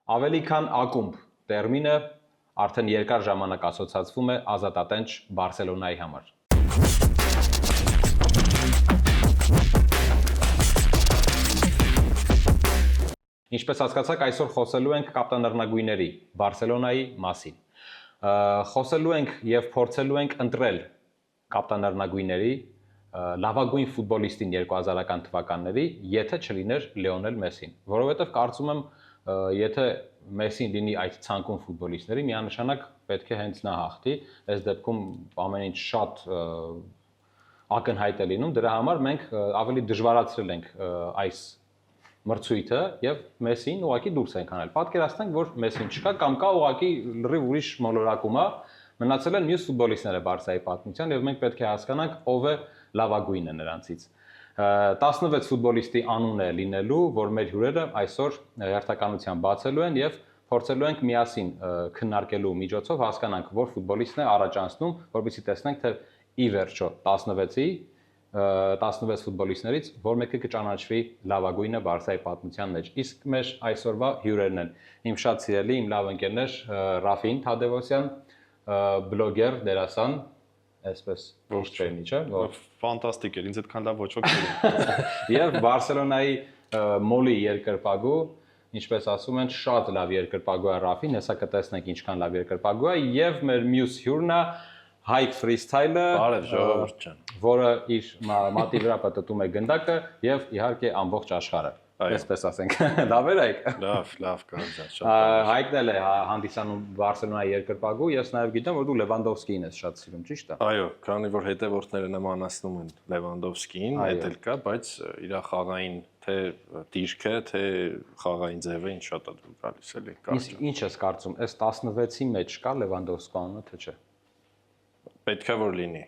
Ավելի քան ակումբ տերմինը արդեն երկար ժամանակ ասոցացվում է ազատատենչ Բարսելոնայի համար։ Ինչպես հասկացաք, այսօր խոսելու ենք կապտանառնագույների Բարսելոնայի մասին։ Խոսելու ենք եւ փորձելու ենք ընտրել կապտանառնագույների լավագույն ֆուտբոլիստին 2000-ական թվականների, եթե չլիներ Լիոնել Մեսին, որովհետեւ կարծում եմ, եթե Մեսին լինի այդ ցանկում ֆուտբոլիստների, միանշանակ պետք է հենց նա հաղթի, այս դեպքում ամեն ինչ շատ ակնհայտ է լինում, դրա համար մենք ավելի դժվարացրել ենք այս մրցույթը եւ Մեսին ուղղակի դուրս ենք անել։ Պատկերացնենք, որ Մեսին չկա կամ կա ուղղակի լրիվ ուրիշ մոլորակում է, մնացել են մյուս ֆուտբոլիստները Բարսայի պատմության եւ մենք պետք է հասկանանք ով է լավագույնը նրանցից։ 16 ֆուտբոլիստի անուն է լինելու, որ մեր հյուրերը այսօր հերթականության բացելու են եւ փորձելու ենք միասին քննարկելու միջոցով հասկանանք, որ ֆուտբոլիստն է առաջ անցնում, որովհետեւ տեսնենք, թե ի վերջո 16 ֆուտբոլիստներից որ մեկը կճանաչվի լավագույնը Բարսայի պատմության մեջ։ Իսկ մեր այսօրվա հյուրերն են իմ շատ սիրելի, իմ լավ ընկերներ Ռաֆին Թադևոսյան, բլոգեր, դերասան, այսպես ոչ չէ, չէ՞։ Ֆանտաստիկ էր, ինձ այդքան լավ ոչ ոք չէր։ Եվ Բարսելոնայի մոլի երկրպագու, ինչպես ասում են, շատ լավ երկրպագու է Ռաֆին, հեսա կտեսնենք ինչքան լավ երկրպագու է, եւ մեր մյուս հյուրն է Հայկ Ֆրիստայլը, բարև ժողովուրդ ջան, որը իր մատի վրա պատտում է գնդակը եւ իհարկե ամբողջ աշխարհը։ Այսպես ասենք։ Լավ էր Հայկ։ Լավ, կանջան, շատ։ Հայկն էլ է հանդիսանում Բարսելոնայի երկրպագու, ես նաեւ գիտեմ, որ դու Լևանդովսկիին ես շատ սիրում, ճիշտ է։ Այո, քանի որ հետևորդները նմանացնում են Լևանդովսկիին, էդ էլ կա, բայց իր խաղային թե դիրքը, թե խաղային ձևը ինչ շատ է գալիս էլի։ Իսկ ինչ ես կարծում, այս 16-ի մեջ կա Լևանդովսկու անունը, թե չէ։ Պետք է որ լինի։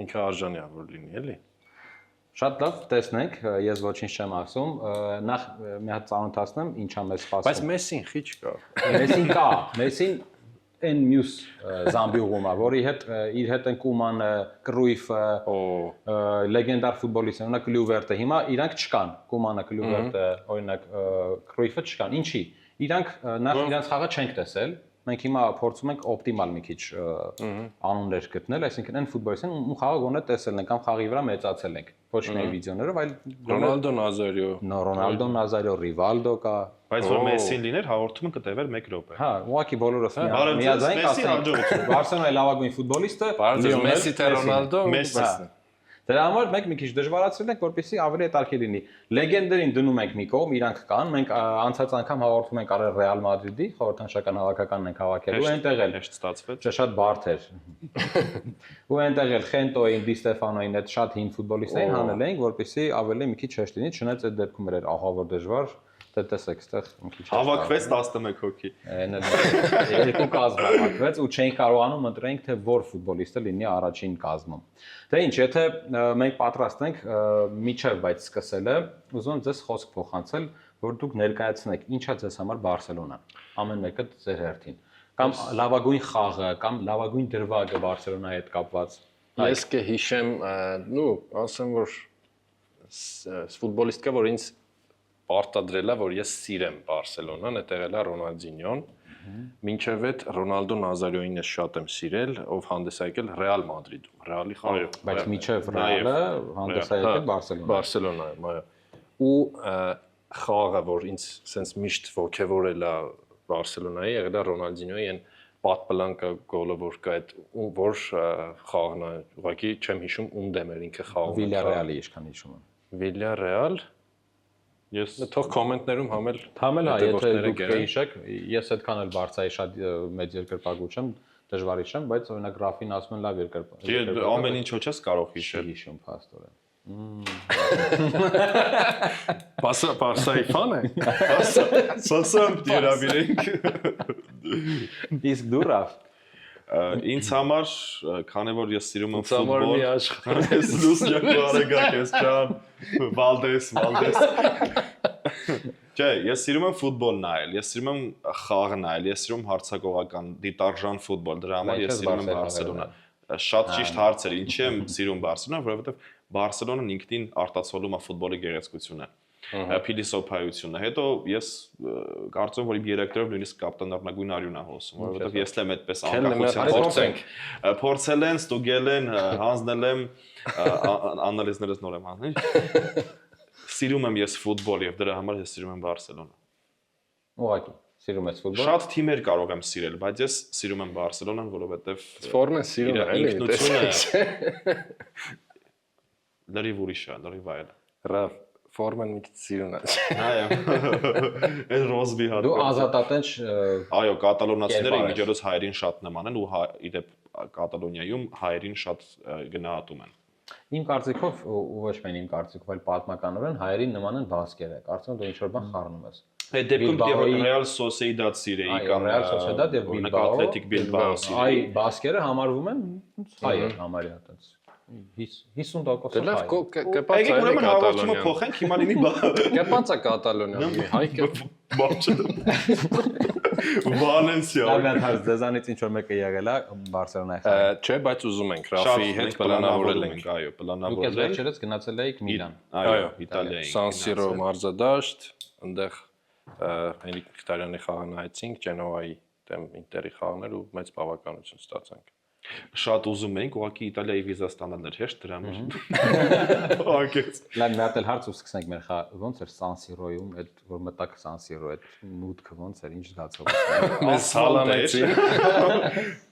Ինքը արժանի է որ լինի, էլի։ Շատ լավ, տեսնենք, ես ոչինչ չեմ ասում, նախ մի հատ ծանոթացնեմ, ինչ ա մեզ սպասում։ Բայց Մեսին խիչ կա։ Մեսին կա, Մեսին այն մյուս զամբյուղում է, որի հետ իր հետ են Կումանը, Կրուիֆը, լեգենդար ֆուտբոլիստները, օրինակ Կլյուվերտը, հիմա իրանք չկան, Կումանը, Կլյուվերտը, օրինակ Կրուիֆը չկան։ Ինչի։ Իրանք նախ իրանք խաղը չենք տեսել։ Մենք հիմա փորձում ենք օպտիմալ մի քիչ անուններ գտնել, այսինքն այն ֆուտբոլիստին ում խաղը գոնե տեսել ենք կամ խաղի վրա մեծացել ենք, ոչ միայն վիդեոներով, այլ Ռոնալդո Նազարիո, Ռոնալդո Նազարիո, Ռիվալդո կա, բայց որ Մեսին լիներ, հաղորդումը կտևեր 1 րոպե։ Հա, ուղղակի բոլորս միաձայն կասենք, Բարսելոնայի լավագույն ֆուտբոլիստը Լիոնել Մեսի թե Ռոնալդո, Մեսսին։ Դրա համար մենք մի քիչ դժվարացրել ենք, որպեսզի ավելի հետաքրքիր լինի։ Լեգենդերին դնում ենք մի կողմ, իրանք կան, մենք անցած անգամ հաղորդում ենք արել Ռեալ Մադրիդի, խորհրդանշական հավաքականն ենք հավաքելու, այնտեղ էլ ստացվեց։ Շատ բարդ էր։ Ու այնտեղ էլ Խենտոին, Դի Ստեֆանոին այդ շատ հին ֆուտբոլիստներին հանել ենք, որպեսզի ավելի մի քիչ հեշտ լինի, չնայած այդ դեպքում էր ահա որ դժվար, դե տեսեք, այստեղ մի քիչ հավաքվեց 11 հոգի։ Այն էլ երկու կազմ հավաքվեց ու չէին կարողանում ընտրենք, թե որ ֆուտբոլիստը լինի առաջին կազմում։ Դե ինչ, եթե մենք պատրաստ ենք միջև բայց սկսելը, ուզում եմ ձեզ խոսք փոխանցել, որ դուք ներկայացնեք ինչա ձեզ համար Բարսելոնան, ամեն մեկը ձեր հերթին, կամ լավագույն խաղը, կամ լավագույն դրվագը Բարսելոնայի հետ կապված։ Ես կհիշեմ, նու, ասեմ որ ֆուտբոլիստ կա, որ ինձ պարտադրել է, որ ես սիրեմ Բարսելոնան, այդտեղ էլ է Ռոնալդինյոն, մինչև այդ Ռոնալդո Նազարիոին ես շատ եմ սիրել, ով հանդես է եկել Ռեալ Մադրիդում, Ռեալի խաղում։ Բայց մինչև Ռեալը հանդես է եկել Բարսելոնայում, այո։ Ու խաղը, որ ինձ սենց միշտ ոգևորել է Բարսելոնայի, եղել է Ռոնալդինյոյի այն պատպլանկա գոլը, որ կա այդ որ խաղն է, ուղղակի չեմ հիշում ում դեմ էր ինքը խաղում։ Վիլյարեալի ինչքան հիշում եմ։ Վիլյարեալ Ես թող կոմենտներում համել հա, եթե դուք կհիշեք, ես այդքան էլ Բարսայի շատ մեծ երկրպագու չեմ, դժվարի չեմ, բայց օրինակ Ռաֆին ասում են լավ երկրպագու։ Դե ամեն ինչ չես կարող հիշել։ Հիշում փաստորեն։ Բարսայի ֆան է։ Սոսոն դիրավիրենք։ Իսկ դու Ռաֆ Ինձ համար, քանի որ ես սիրում եմ ֆուտբոլ, մի աշխարհ, ես լուս ջակվարեգակ ես ջան, Վալդես։ Չէ, ես սիրում եմ ֆուտբոլ նայել, ես սիրում եմ խաղ նայել, ես սիրում եմ հարցակողական, դիտարժան ֆուտբոլ, դրա համար ես սիրում եմ Բարսելոնա։ Շատ ճիշտ հարց էր, ինչի եմ սիրում Բարսելոնան, որովհետև Բարսելոնան ինքնին արտացոլում է ֆուտբոլի գեղեցկությունը։ փիլիսոփայությունը։ Հետո ես կարծում եմ, որ իմ երեքներով նույնիսկ կապտանառնագույն արյուն է հոսում, որովհետև ես եմ այդպես անկախության փորձել են, ստուգել են, հանձնել եմ անալիզներս նոր եմ հանել։ Սիրում եմ ես ֆուտբոլ եւ դրա համար ես սիրում եմ Բարսելոնա։ Ուղղակի սիրում ես ֆուտբոլ։ Շատ թիմեր կարող եմ սիրել, բայց ես սիրում եմ Բարսելոնան, որովհետև Ֆորմեն սիրում եմ, էլի ինքնությունը լրիվ ուրիշ է, լրիվ այլ։ Ռավ ֆորմեն մի քիչ սիրուն է։ Այո։ Այս ռոզբի հատ։ Դու ազատատենչ Այո, կատալոնացիները իմիջիորս հայերին շատ նման են ու իդեպ Կատալոնիայում հայերին շատ գնահատում են։ Իմ կարծիքով ու ոչ միայն իմ կարծիքով, այլ պատմականորեն հայերին նման են բասկերը։ Կարծում եմ դու ինչ-որ բան խառնում ես։ Այդ դեպքում Real Sociedad սիրեի կամ Real Sociedad եւ Bilbao, Athletic Bilbao սիրեի։ Այ բասկերը համարվում են հայեր համարյա այդպես 50% Դե լավ հայ։ կեպած Եկեք ուրեմն հաղորդումը փոխենք, հիմա լինի Կեպած է Կատալոնիա, հայ բաչը։ Վալենսիա։ Լավ ընդհանուր դեզանից ինչ որ մեկը եղել է Բարսելոնայի հայ։ Չէ, բայց ուզում ենք Ռաֆի հետ պլանավորել ենք, այո, Դուք պլանավորել ես վերջերս գնացել եք Միլան։ Այո, Իտալիայի։ San Siro մարզադաշտ, այնտեղ Հենրիկ Մխիթարյանի խաղը նայեցինք, Ջենովայի դեմ Ինտերի խաղներ ու մեծ բավականություն ստացանք։ Շատ ուզում էինք, ուղղակի Իտալիայի վիզա ստանալն էր հեշտ դրա համար։ Ակեց։ Լավ, մի հատ էլ հարց ու սկսենք մեր ոնց էր San Siro-ում, այդ որ մտակ San Siro, այդ մուտքը ոնց էր, ինչ զգացող էր։ Մեզ սալանեցի։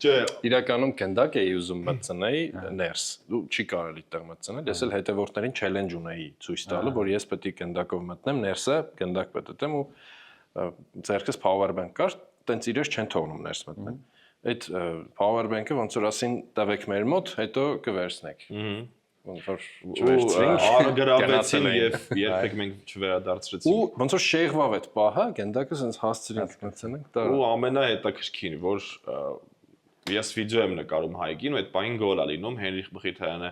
Չէ, Իրականում կենդակ էի ուզում մտցնել ներս։ Դու չի կարելի տեղ մտցնել։ Ես էլ հետևորդներին չելենջ ունեի ցույց տալու, որ ես պետք է կենդակով մտնեմ ներսը, կենդակ պետք եմ ու ձերքս power bank կար, տենց իրենց չեն թողնում ներս մտնել։ Այդ power bank-ը ոնց որ ասին տվեք մեր մոտ, հետո կվերցնեք։ Ոնց որ չվերցրինք, արգրավեցին եւ երբեք մենք չվերադարձրեցինք։ ու ոնց որ շեղվավ այդ պահը, գնդակը sense հասցրինք մտցնենք դա։ Ու ամենահետաքրքիրը, որ ես վիդեո եմ նկարում հայկին ու այդ պայն գոլ է լինում, Հենրիկ Մխիթարյանը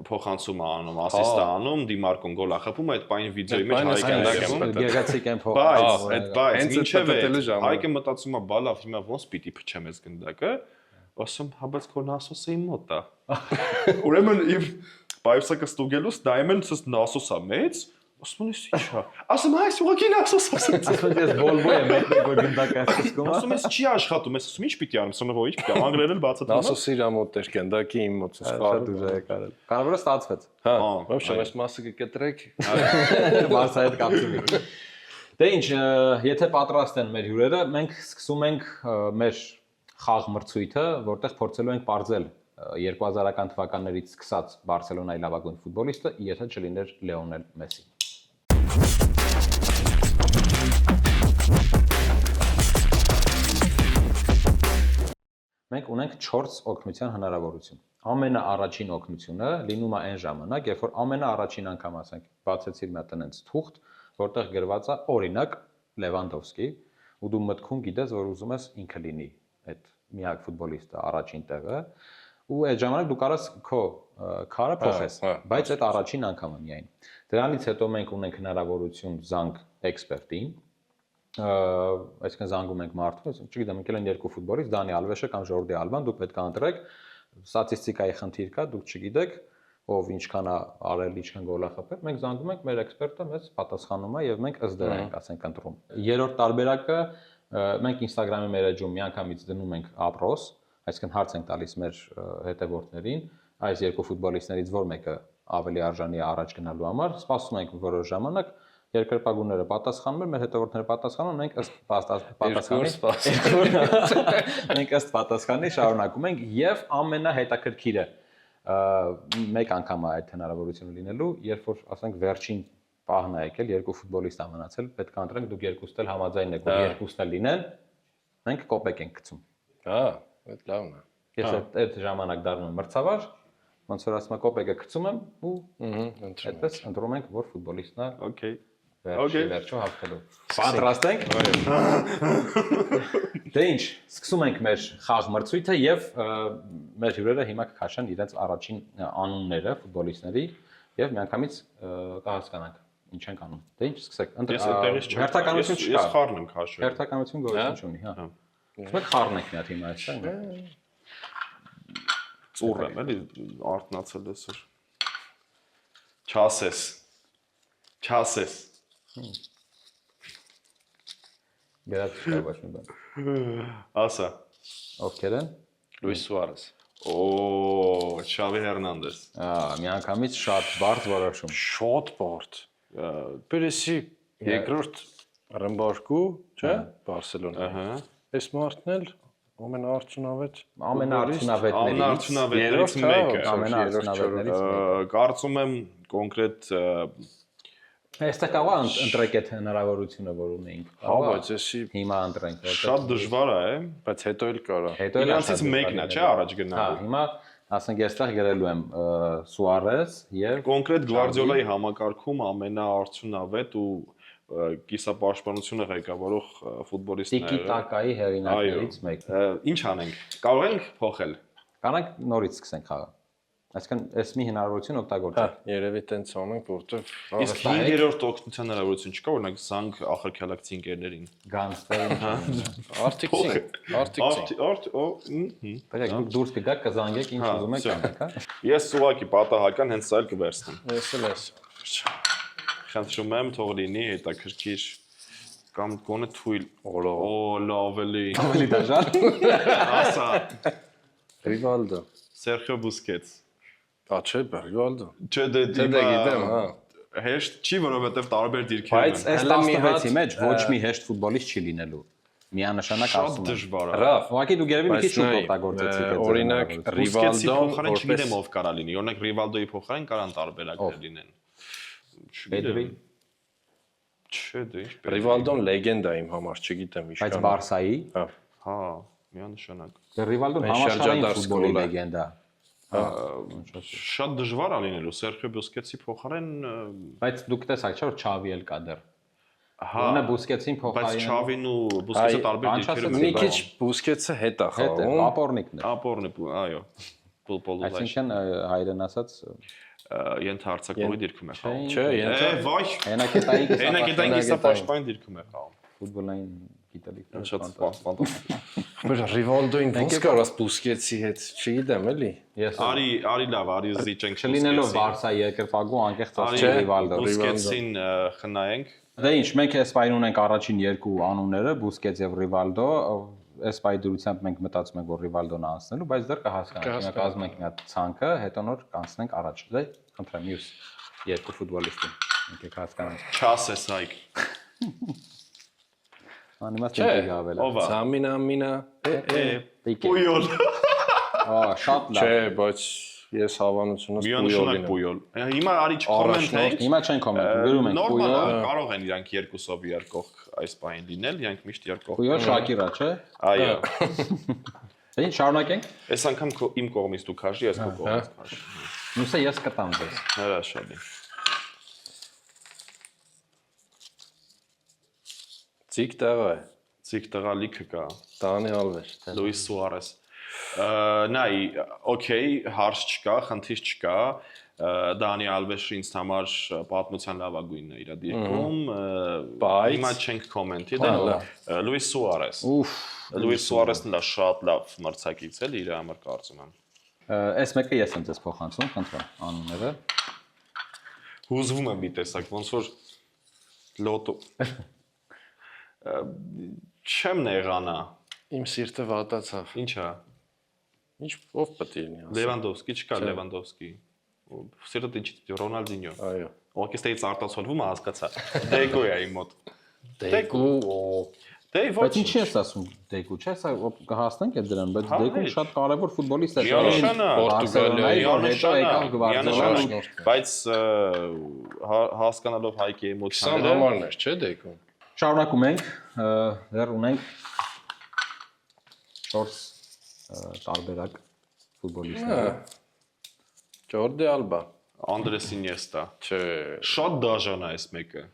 փոխանցում է անում, ասիստ է անում, Դիմարկոն գոլ է խփում, այդ պայն վիդեոյի մեջ հայկը Գեղեցիկ են բայց ինչև է հայկը մտածում է բա լավ, հիմա ոնց պիտի փչեմ այս գնդակը, ասում հա բայց քո նասոսի մոտ է։ Ուրեմն իմ բայուսակը ստուգելուց նայում են սս նասոսա մեծ, ասում ես ի՞նչ է։ Ասում այս ուղղակի նասոս ասում։ ասում ես բոլբո է մեկ որ գնդակը ասում։ Ասում ես չի աշխատում, ես ասում ինչ պիտի անեմ, սոնը ոչ պիտի անգլերեն բացատրում։ Նասոսի իր մոտ էր գնդակի իմ մոտ շատ ուժ է կարել։ Կարևորը ստացվեց։ Հա, ոբշե այս մասը կկտրեք։ Մասը այդ կապցուլի։ Դե ինչ, եթե պատրաստ են մեր հյուրերը, մենք սկսում ենք մեր խաղ մրցույթը, որտեղ փորձելու ենք բարձել 2000-ական թվականներից սկսած Բարսելոնայի լավագույն ֆուտբոլիստը, եթե չլիներ Լեոնել Մեսսին։ Մենք ունենք 4 օգնության հնարավորություն։ Ամենաառաջին օգնությունը լինում է այն ժամանակ, երբ որ ամենաառաջին անգամ ասենք բացեցի մի հատ այնց թուղթ, որտեղ գրված է օրինակ Լևանդովսկի, ու դու մտքում գիտես, որ ուզում ես ինքը լինի այդ միակ ֆուտբոլիստը առաջին տեղը, ու այդ ժամանակ դու կարաս քո քարը փոխես, բայց այդ առաջին անգամը միայն։ Դրանից հետո մենք ունենք հնարավորություն զանգ էքսպերտին, այսինքն զանգում ենք մարդուն, չգիտեմ, եկել են երկու ֆուտբոլիստ, Դանի Ալվեշը կամ Ժորդի Ալբան, դուք պետք է ընտրեք, ստատիստիկայի խնդիր կա, դուք չգիտեք, ով ինչքան է արել, ինչքան գոլ է խփել, մենք զանգում ենք, մեր էքսպերտը մեզ պատասխանում է եւ մենք ըստ դրա ենք, ասենք, ընտրում։ Երրորդ տարբերակը մենք Instagram-ի մեր էջում միանգամից դնում ենք ապրոս, այսինքն հարց ենք տալիս մեր հետևորդներին, այս երկու ֆուտբոլիստներից որ մեկը ավելի արժանի է առաջ գնալու համար, սպասում ենք որոշ ժամանակ, երկրպագուները պատասխանում են, մեր հետևորդները պատասխանում, մենք ըստ պատասխանի մենք ըստ պատասխանի շարունակում ենք եւ ամենահետաքրքիրը մեկ անգամ է այդ հնարավորությունը լինելու, երբ որ ասենք վերջին պահն է եկել, երկու ֆուտբոլիստ է մնացել, պետք է ընտրենք, դուք երկուստ էլ համաձայն եք, որ երկուսն էլ լինեն, մենք կոպեկ ենք գցում։ Հա, այդ լավն է։ Ես այդ ժամանակ դառնում եմ մրցավար, ոնց որ ասում եմ կոպեկը գցում եմ ու այդպես ընտրում ենք, որ ֆուտբոլիստն է։ Okay. Վերջո հաղթելու։ Պատրաստ ենք։ Դե ինչ, սկսում ենք մեր խաղ մրցույթը եւ մեր հյուրերը հիմա կքաշեն իրենց առաջին անունները ֆուտբոլիստների եւ միանգամից կհասկանանք ինչ ենք անում։ Դե ինչ, սկսեք։ Ես այդտեղից չեմ։ Հերթականություն չկա։ Ես խառն եմ քաշել։ Հերթականություն գոյություն չունի, հա։ Մենք խառնենք մի հատ հիմա այստեղ։ Ծուռ եմ, էլի արտնացել էսօր։ Չասես։ Գրած չկա ոչ մի բան։ Ասա։ Ովքեր են։ Լուիս Սուարես։ Օ, Չավի Հերնանդես։ Միանգամից շատ բարդ որոշում։ Շատ բարդ։ Պերեսի երկրորդ ռմբարկու, չէ՞, Բարսելոնա։ Ահա։ Այս մարդն էլ ամենաարդյունավետ ամենաարդյունավետներից մեկը։ Ամենաարդյունավետներից մեկը։ Կարծում եմ կոնկրետ Այստեղ կարող է ընտրեք այդ հնարավորությունը, որ ունեինք։ Հա, բայց էսի Հիմա ընտրենք, շատ դժվար է, բայց հետո էլ կարա։ հետո էլ իրանցից մեկն է, չէ՞, առաջ Հա, գնալու։ հիմա ասենք այստեղ գրելու եմ Սուարես եւ Կոնկրետ Գվարդիոլայի համակարգում ամենաարդյունավետ ու կիսապաշտպանությունը ղեկավարող ֆուտբոլիստն է։ Տիկի տակայի հեղինակներից մեկը։ Ինչ անենք։ Կարող ենք փոխել։ Կանանք նորից սկսենք խաղը։ Այսինքն այս մի հնարավորություն Հա, օգտագործենք։ երևի տենց անենք, որտեվ Իսկ 5-րդ օգնության հնարավորություն չկա, օրինակ զանգ ախրքալակցի ընկերներին։ Գանստերին։ Արտիքսին։ Բերեք դուք դուրս կգաք, կզանգեք, ինչ ուզում եք անեք, հա։ Ես ուղղակի պատահական հենց սա էլ կվերցնեմ։ Ես էլ ես։ Խնդրում եմ թող լինի հետաքրքիր կամ գոնե թույլ։ Օ, լավ էլի։ Ավելի դժվար։ Ասա, Ռիվալդո։ Սերխիո Բուսկետս։ Ա չէ, Ռիվալդո։ Չէ, դե գիտեմ, հա։ Հեշտ չի, որովհետև տարբեր դիրքեր Բայց են։ այս 16-ի մեջ ոչ մի հեշտ ֆուտբոլիստ չի լինելու։ Միանշանակ Շատ ասում եմ։ դժվար է։ Ռաֆ, Ուղղակի դու գերեւի մի քիչ շուտ օգտագործեցիք այդ օրինակ Բուսկետսի Ռիվալդոն փոխարեն չգիտեմ ով կարա լինի։ Օրինակ Ռիվալդոյի փոխարեն կարան տարբերակներ լինեն։ Պետրի, Չէ, դե ինչ։ Ռիվալդոն լեգենդա իմ համար, չգիտեմ ինչ բայց Բարսայի Հա։ Հա, միանշանակ։ Ռիվալդոն Այն համաշխարհային շրջադարձ ֆուտբոլի գոլը։ լեգենդա։ Շատ դժվար է լինելու Սերխիո Բուսկետսի փոխարեն Բայց դուք տեսաք չէ՞ որ Չավի էլ կա դեռ։ հա, Որնա Բուսկետսին բայց փոխարին։ Չավին ու Բուսկետսը տարբեր դիրքերում Մի քիչ Բուսկետսը հետ է Հետ է, խաղում։ ապորնիկն է։ ապորն է, այո։ Պոլպոլուլայ։ Այսինքն հայերեն ասած Ենթարցակողի դիրքում է խաղում։ Չէ, Վայ, հենակետային հենակետային կիսապաշտպանի դիրքում է խաղում։ ֆուտբոլային գիտելիքներ։ Շատ սպանտան։ Բայց Ռիվալդոին ոնց կարաս Բուսկետսի հետ, չգիտեմ էլի։ Ես Արի լավ, արի զիջենք չլինելով Բարսայի երկրպագու անկեղծ ասի Ռիվալդո։ Բուսկետսին խնայենք։ Դե ինչ, մենք այս պայն ունենք առաջին երկու անունները, Բուսկետս եւ Ռիվալդո, այս պայի դրությամբ մենք մտածում ենք, որ Ռիվալդոն է անցնելու, բայց դեռ կհասկանանք։ Մենք կազմենք մի հատ ցանկը, հետո նոր կանցնենք առաջ։ Դե, խնդրեմ, մյուս երկու ֆուտբոլիստին։ Մենք եք հասկանանք։ Չասես այք։ Անիմաստ ինքը գավել է։ Ով է։ Ամինա։ Պիկե։ Պույոլ։ Շատ լավ։ Չէ, բայց ես հավանությունս Միանշանակ Պույոլ։ Հիմա արի չկոմենտենք։ Հիմա չեն կոմենտում, գրում ենք Նորմալ Պույոլ։ է, կարող են իրանք երկուսով երկող այս բանին լինել, իրանք միշտ երկող։ Պույոլ Շակիրա, չէ։ Այո։ Դե ինչ շարունակենք։ Այս անգամ իմ կողմից դու քաշի, ես քո կողմից քաշի։ Մյուսը ես կտամ ձեզ։ Հրաշալի։ Ցիկ տղա է։ Ցիկ տղա լիքը կա։ Դանի Ալվես։ Լուիս Սուարես։ Նայ, օքեյ, հարց չկա, խնդիր չկա։ Դանի Ալվեսը ինձ համար պատմության լավագույնն է իր դիրքում։ Հիմա չենք կոմենտի, դե Լուիս Սուարես։ Լուիս Սուարեսն է շատ լավ մրցակից էլ իր համար կարծում եմ։ Այս մեկը ես եմ ձեզ փոխանցում, խնդրեմ, անունները։ Հուզվում եմ մի տեսակ, ոնց որ լոտո։ Չեմ նեղանա։ Իմ սիրտը վատացավ։ Ինչա։ Ինչ ով պետք է լինի։ Լևանդովսկի չկա Լևանդովսկի։ Սիրտը ինչ Ռոնալդինյո։ Այո։ Օկեյ, ստեյց արտացոլվում է, հասկացա։ Դեգո է իմ մոտ։ Դեգու։ Դե ոչ։ Բայց ինչի ես ասում Դեգու, չէ՞, սա կհասնենք այդ դրան, բայց Դեգուն շատ կարևոր ֆուտբոլիստ է։ Պորտուգալիայի, բայց հասկանալով հայկի էմոցիաները 20 համարներ, չէ՞ Դեգուն։ Շարունակում ենք, դեռ ունենք 4 տարբերակ ֆուտբոլիստներ։ Ջորդի Ալբա։ Անդրես Ինիեստա։ Չէ։ Շատ դաժան է այս մեկը։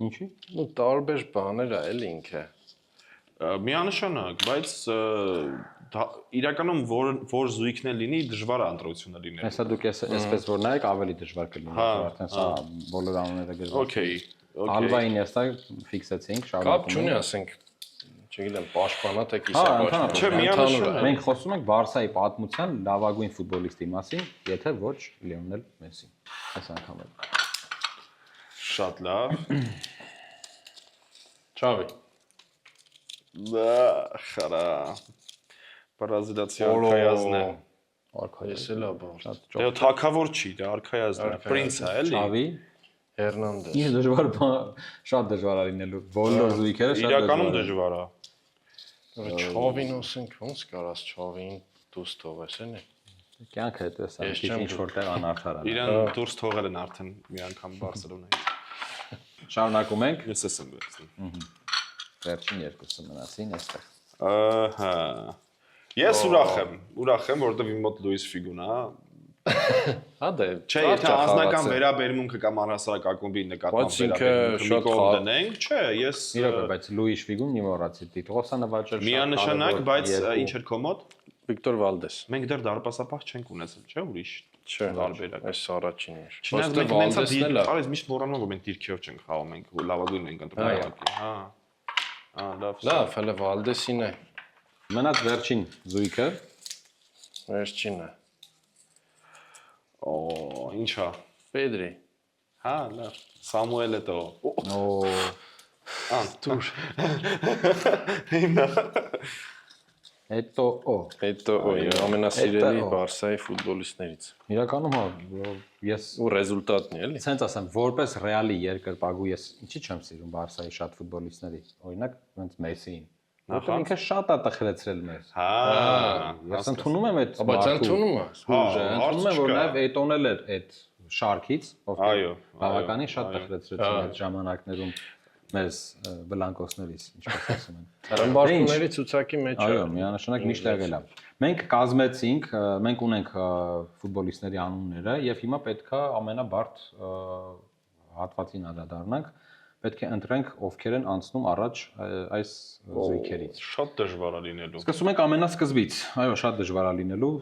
Ինչի՞։ Ու տարբեր բաներ է էլ ինքը։ Միանշանակ, բայց իրականում որ զույգն է լինի, դժվար է ընտրությունը լինել։ Հեսա դուք այսպես որ նայեք ավելի դժվար կլինի, արդեն սա բոլոր անունները գրված։ Okay, Ալբային էստա ֆիքսեցինք, Կապ շարունակում չունի, ենք։ ասենք, չգիտեմ, պաշտպանա թե Չէ, կիսապաշտպանա։ միանշանակ։ Մենք խոսում ենք Բարսայի պատմության լավագույն ֆուտբոլիստի մասին, եթե ոչ Լիոնել Մեսսի։ Այս անգամ էլ։ Շատ լավ։ Չավի։ Խարա։ Բրազիլացի արքայազն է։ Արքայես էլ է բարձ։ Դե թակավոր չի, դա արքայազն է։ Պրինց է, էլի։ Չավի։ Հերնանդես։ Ինչ դժվար շատ դժվար է լինելու։ Բոլոր զույգերը շատ Իրականում դժվար է։ Չավին ասենք, ոնց կարաս Չավին դուրս թողես, էլի։ Կյանքը այդպես է, ինչ որտեղ անարդար է։ Իրան դուրս թողել են արդեն մի անգամ Բարսելոնայից։ Շարունակում ենք։ Ես եմ վերցնում։ Վերջին երկուսը մնացին այստեղ։ Ահա։ Ես ուրախ եմ, որովհետև իմ մոտ Լուիս Ֆիգուն է։ Հա դե։ Չէ, եթե անձնական վերաբերմունքը կամ առհասարակ ակումբի նկատմամբ վերաբերմունքը մի կողմ դնենք, չէ, ես Իրոք, բայց Լուիս Ֆիգուն մի մոռացի, տիտղոսը նվաճել միանշանակ, բայց ինչ էր քո մոտ։ Վիկտոր Վալդես։ Մենք դեռ դարպասապահ չենք ունեցել, չէ՞, ուրիշ Չէ, տարբերակ։ այս առաջինն էր։ Չնայած մենք ունեցած արես միշտ մոռանում որ մենք դիրքերով չենք խաղում, մենք լավագույնն ենք ընտրում։ Հա։ Լավ։ Լավ, հələ Վալդեսին է։ Մնաց վերջին զույգը։ Վերջինը։ Օ, ինչա։ Պեդրի։ Հա, լավ։ Սամուել է տո։ Դուր։ Հետո Հետո ամենասիրելի Բարսայի ֆուտբոլիստներից։ իրականում հա ես Ու ռեզուլտատն է, էլի։ ցենց ասեմ, որպես Ռեալի երկրպագու ես ինչի չեմ սիրում Բարսայի շատ ֆուտբոլիստների։ Օրինակ, ոնց Մեսսին։ Որտեղ ինքը շատ է տխրեցրել մեզ։ Հա։ Ես ընդունում եմ այդ Բայց ընդունում է։ ընդունում եմ, որ նաև Էտոնել էր այդ շարքից, Այո, բավականին շատ տխրեցրեցին այդ ժամանակներում մեզ բլանկոսներից, ինչպես ասում են։ Ռմբարկուների ցուցակի մեջ է։ Այո, միանշանակ միշտ եղել է։ Մենք կազմեցինք, մենք ունենք ֆուտբոլիստների անունները եւ հիմա պետքա ամենաբարդ հատվածին անդրադառնանք, պետք է ընտրենք ովքեր են անցնում առաջ այս զույգերից։ Շատ դժվար է լինելու։ Սկսում ենք ամենասկզբից։ Այո, շատ դժվար է լինելու,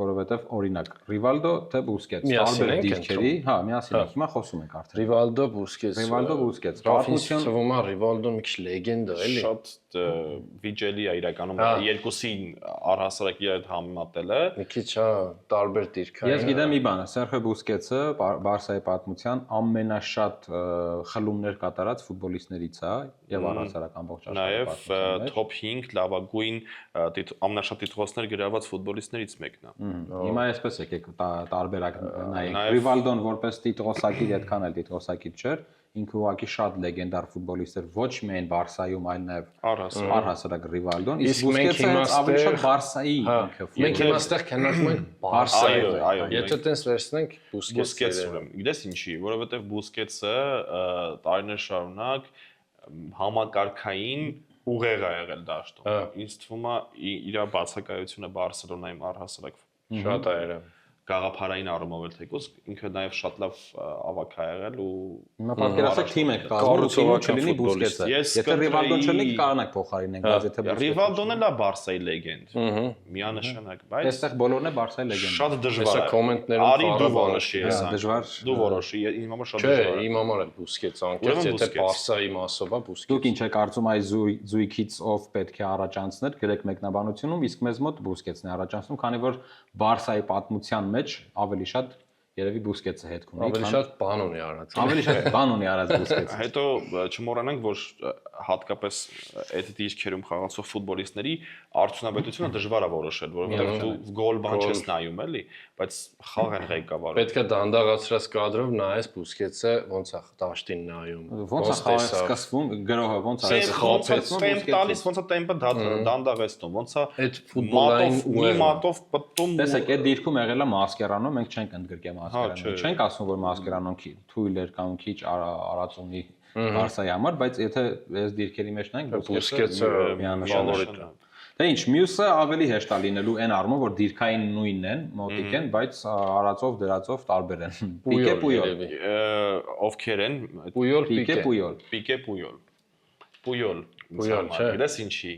որովհետև օրինակ Ռիվալդո թե Բուսկետս, տարբեր դիրքերի, հա, միասին ենք, հիմա խոսում ենք արդեն։ Ռիվալդո Բուսկետս։ Պատմություն թվում է Ռիվալդոն մի քիչ լեգենդ է, էլի։ Շատ վիճելի է իրականում երկուսին առհասարակ իր հետ համեմատելը։ Մի քիչ հա տարբեր դիրքային։ Ես գիտեմ մի բան, Սերխիո Բուսկետսը Բարսայի պատմության ամենաշատ խլումներ կատարած ֆուտբոլիստներից է եւ առհասարակ ամբողջ Նաև top 5 լավագույն ամենաշատ տիտղոսներ գրաված ֆուտբոլիստներից մեկն է։ Հիմա այսպես եկեք տարբերակ նայենք։ Ռիվալդոն որպես տիտղոսակիր այդքան էլ տիտղոսակիր չէր, ինքը ուղղակի շատ լեգենդար ֆուտբոլիստ էր, ոչ միայն Բարսայում, այլ նաև առհասարակ Ռիվալդոն, իսկ Բուսկետսը ավելի շատ Բարսայի ինքը։ Մենք հիմա այստեղ քննարկում ենք Բարսայի։ Այո, Եթե տենց վերցնենք Բուսկետսը, գիտես ինչի, որովհետև Բուսկետսը տարիներ շարունակ համակարգային ուղեղ է եղել դաշտում։ Ինձ թվում է իր բացակայությունը Բարսելոնայում առհասարակ շատ է եղել։ Գաղափարային առումով էլ թեկուզ ինքը նաև շատ լավ ավակ է եղել ու Հիմա պատկերացրեք թիմ եք կառուցողական չլինի Բուսկետսը։ Եթե Ռիվալդոն չլինի կարողանանք փոխարինենք, բայց եթե Ռիվալդոն էլ է Բարսայի լեգենդ։ Միանշանակ, բայց այստեղ բոլորն է Բարսայի լեգենդ։ շատ դժվար է։ Կոմենտներում Արի դու որոշի ես։ Դժվար։ Դու որոշի, իմ համար շատ Չէ, դժվար է։ իմ համար էլ Բուսկետս անկեղծ, եթե Բարսայի մասով է Բուսկետս։ Դուք ինչ եք կարծում այս զույգից ով պետք է առաջ անցներ, գրեք մեկնաբանությունում, իսկ մեզ մոտ Բուսկետսն է առաջ անցնում, քանի որ Բարսայի պատմության մեջ ավելի շատ երևի Բուսկետսը հետք ունի, ավելի շատ բան ունի արած։ Ավելի շատ բան ունի արած Բուսկետսը։ Հետո չմոռանանք, որ հատկապես այդ դիրքերում խաղացող ֆուտբոլիստների արդյունավետությունը դժվար է որոշել, որովհետև դու գոլ բան չես նայում, էլի, բայց խաղ են ղեկավարում։ Պետք է դանդաղացրած կադրով նայես Բուսկետսը ոնց է դաշտին նայում։ Ոնց է խաղը սկսվում, գրողը ոնց է խոփեցնում, տեմպ տալիս, ոնց է տեմպը դանդաղեցնում, ոնց է այդ ֆուտբոլային մի մատով պտտում։ Տեսեք, այդ դիրքում եղել է Մասկերանո, մենք չենք ընդգրկել Մասկերանոն։ Չենք ասում, որ Մասկերանոն թույլ էր կամ քիչ արած ունի Բարսայի համար, բայց եթե այս դիրքերի մեջ նայենք, Բուսկետսը միանշանակ է։ Դե ինչ, մյուսը ավելի հեշտ է լինելու այն առումով, որ դիրքային նույնն են, մոտիկ են, բայց արածով դրածով տարբեր են։ Պիկե Պույոլ։ Ովքեր են։ Պույոլ, Պիկե Պույոլ։ Պիկե Պույոլ։ Պույոլ, չէ։ գիտես ինչի։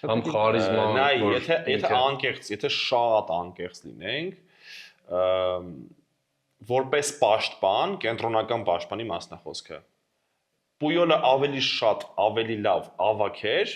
Համ խարիզմա։ Նայ, եթե անկեղծ, եթե շատ անկեղծ լինենք, որպես պաշտպան, կենտրոնական պաշտպանի մասնախոսքը։ Պույոլը ավելի շատ, ավելի լավ ավակ էր,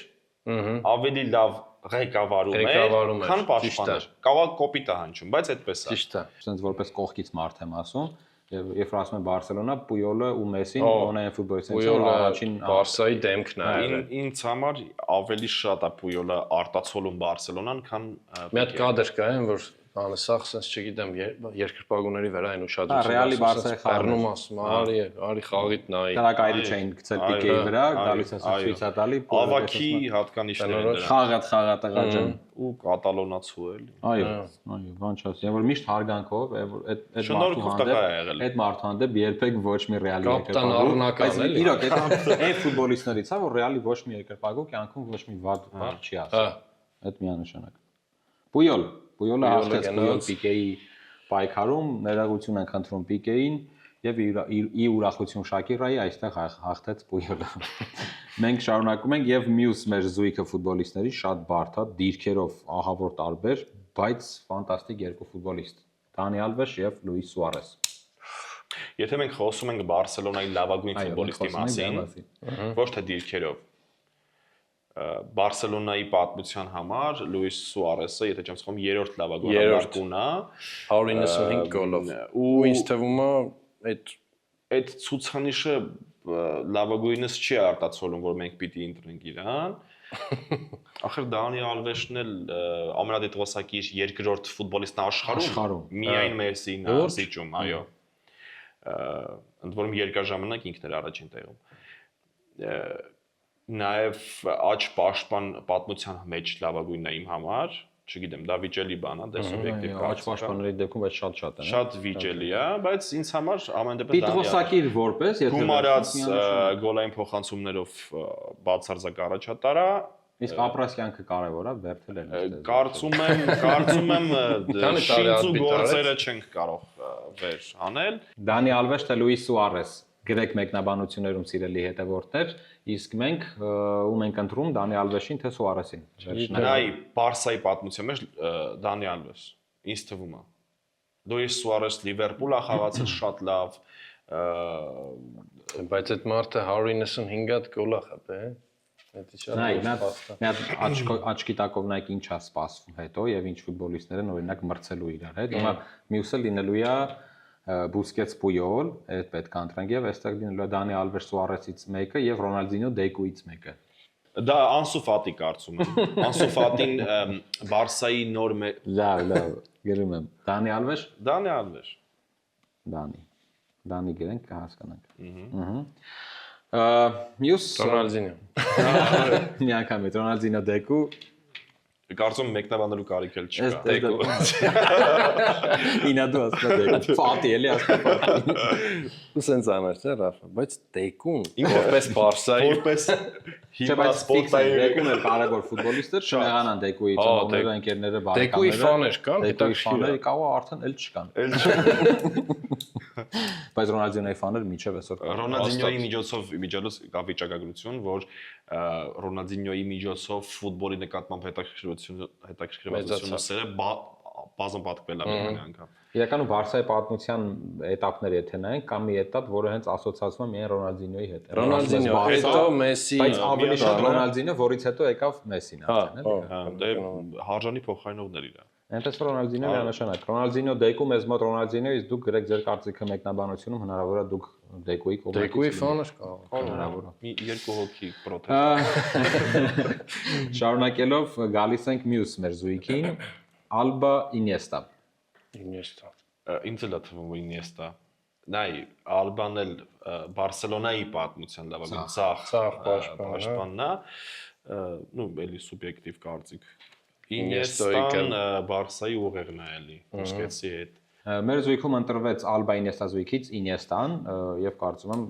ավելի լավ ղեկավարում էր, քան պաշտպան էր։ Կարող կոպիտ է հնչում, բայց այդպես է։ Ճիշտ է։ Ասենց որպես կողքից մարդ եմ ասում, Երբ ասում են Բարսելոնա, Պույոլը ու Մեսին ունեն ֆուտբոլիստներ առաջին Բարսայի դեմքն է։ Ինձ համար ավելի շատ է Պույոլը արտացոլում Բարսելոնան, քան մի հատ կադր կա, որ անսախ sense չգիտեմ, երկրպագուների վրա այն ուշադրությունը։ Ռեալի Բարսայի խառնում ասում, արի խաղիտ նայի։ Դրակայրի չէին գցել Պիկեի վրա, գալիս է ցույց տալի, ավակի հատկանիշներ են դրա։ խաղա տղա ջան ու կատալոնացու էլի։ Այո, բան չասի, որ միշտ հարգանքով, այդ մարդու հանդեպ երբեք ոչ մի ռեալի երկրպագու, իրոք այդ ֆուտբոլիստներից է, որ ռեալի ոչ մի երկրպագու կյանքում ոչ մի վատ բառ չի ասել։ Այդ միանշանակ։ Պույոլը հաղթեց Պիկեի պայքարում, ներողություն են խնդրում Պիկեին եւ ի ուրախություն Շակիրայի այստեղ հաղթեց Պույոլը։ Մենք շարունակում ենք եւ մյուս մեր զույգը ֆուտբոլիստների շատ բարդ է, դիրքերով ահավոր տարբեր, բայց ֆանտաստիկ երկու ֆուտբոլիստ՝ Դանի Ալվեշ եւ Լուիս Սուարես։ Եթե մենք խոսում ենք Բարսելոնայի լավագույն ֆուտբոլիստի մասին, ոչ թե դիրքերով, Բարսելոնայի պատմության համար Լուիս Սուարեսը, եթե չեմ սխալվում, երրորդ լավագույն արկունն է 195 գոլով։ Ու ինձ թվում է այդ ցուցանիշը լավագույնս չի արտացոլում, որ մենք պիտի ընտրենք իրան։ Ախր Դանի Ալվեշն էլ ամենադիտողոսակի երկրորդ ֆուտբոլիստն աշխարհում, միայն Մեսին է զիջում, այո։ Ընդ որում երկար ժամանակ ինքն էր առաջին տեղում։ Նաև աջ պաշտպան պատմության մեջ լավագույնն է իմ համար, չգիտեմ, դա վիճելի բան է, դե սուբյեկտիվ աջ պաշտպանների դեպքում բայց շատ են։ Շատ վիճելի է, բայց ինձ համար ամեն դեպքում Պիտղոսակիր որպես, եթե գումարած գոլային փոխանցումներով բացարձակ առաջատար է։ Իսկ ապրած կյանքը կարևոր է, վերթել են։ Կարծում եմ շինց ու գործերը չենք կարող վեր անել։ Դանի Ալվեշ թե Լուիս Սուարես գրեք մեկնաբանություններում սիրելի հետևորդներ, իսկ մենք ում ենք ընտրում Դանի Ալվեշին թե Սուարեսին։ Նայ Բարսայի պատմության մեջ Դանի Ալվեշ, ինձ թվում է։ Լուիս Սուարես Լիվերպուլ է խաղացել շատ լավ, բայց այդ մարդը 195 հատ գոլ է խփել, Աչքի տակով նայեք ինչ է սպասվում հետո եւ ինչ ֆուտբոլիստներ են օրինակ մրցելու իրար հետ։ Հիմա մյուսը լինելու է Բուսկետս Պույոլ, այդ պետք է ընտրենք եւ այստեղ լինելու է Դանի Ալվեշ Սուարեսից մեկը եւ Ռոնալդինյո Դեկուից մեկը։ Դա Անսու Ֆատի կարծում եմ։ Անսու Ֆատին Բարսայի նոր լավ, գրում եմ։ Դանի Ալվեշ։ Դանի գրենք կհասկանանք։ Մյուս Ռոնալդինյո։ Մի անգամ է Ռոնալդինյո Դեկու։ Կարծում մեկնաբանելու կարիք էլ չկա։ Դեկու։ Ինադու ասա Դեկու։ Ֆատի էլի ասա Ֆատի։ Ու սենց աներ չէ Ռաֆա, բայց Դեկուն որպես Բարսայի որպես հիմա սպորտային Դեկուն էլ կարևոր ֆուտբոլիստ էր, չնեղանան Դեկուի ծնողները, ընկերները, Դեկուի ֆաներ կան, Դեկուի ֆաները կա արդեն էլ չկան։ Բայց Ռոնալդինյոյի ֆաները միջև այսօր կան։ Ռոնալդինյոյի միջոցով կա վիճակագրություն, որ Ռոնալդինյոյի միջոցով ֆուտբոլի նկատմամբ հետաքրքրվածությունը սերը բազում պատկվել է մի անգամ։ Իրականում Բարսայի պատմության էտապներ եթե նայենք, կա մի էտապ, որը հենց ասոցացվում է միայն Ռոնալդինյոյի հետ։ Ռոնալդինյո, հետո Մեսի, բայց ավելի շատ Ռոնալդինյո, որից հետո եկավ Մեսին արդեն, Դե հարժանի փոխարինողներ իրա։ Այնպես Ռոնալդինյո միանշանակ։ Ռոնալդինյո Դեկու մեզ մոտ Ռոնալդինյո, իսկ դուք գրեք ձեր կարծիքը մեկնաբանությունում, հնարավոր է դուք Դեկուի կողմից։ Դեկուի ֆաներ կա։ Հնարավոր է։ Մի երկու հոգի պրոթետ։ Շարունակելով գալիս ենք մյուս մեր զույգին, Ալբա Ինիեստա։ Ինձ էլ է թվում որ Ինիեստա։ Նայ Ալբան էլ Բարսելոնայի պատմության լավագույն ցախ պաշտպանն է, նու էլի սուբյեկտիվ կարծիք։ Ինիեստան Բարսայի ուղեղն է էլի, Բուսկետսի հետ։ Մեր զույգում ընտրվեց Ալբա Ինիեստա զույգից Ինիեստան եւ կարծում եմ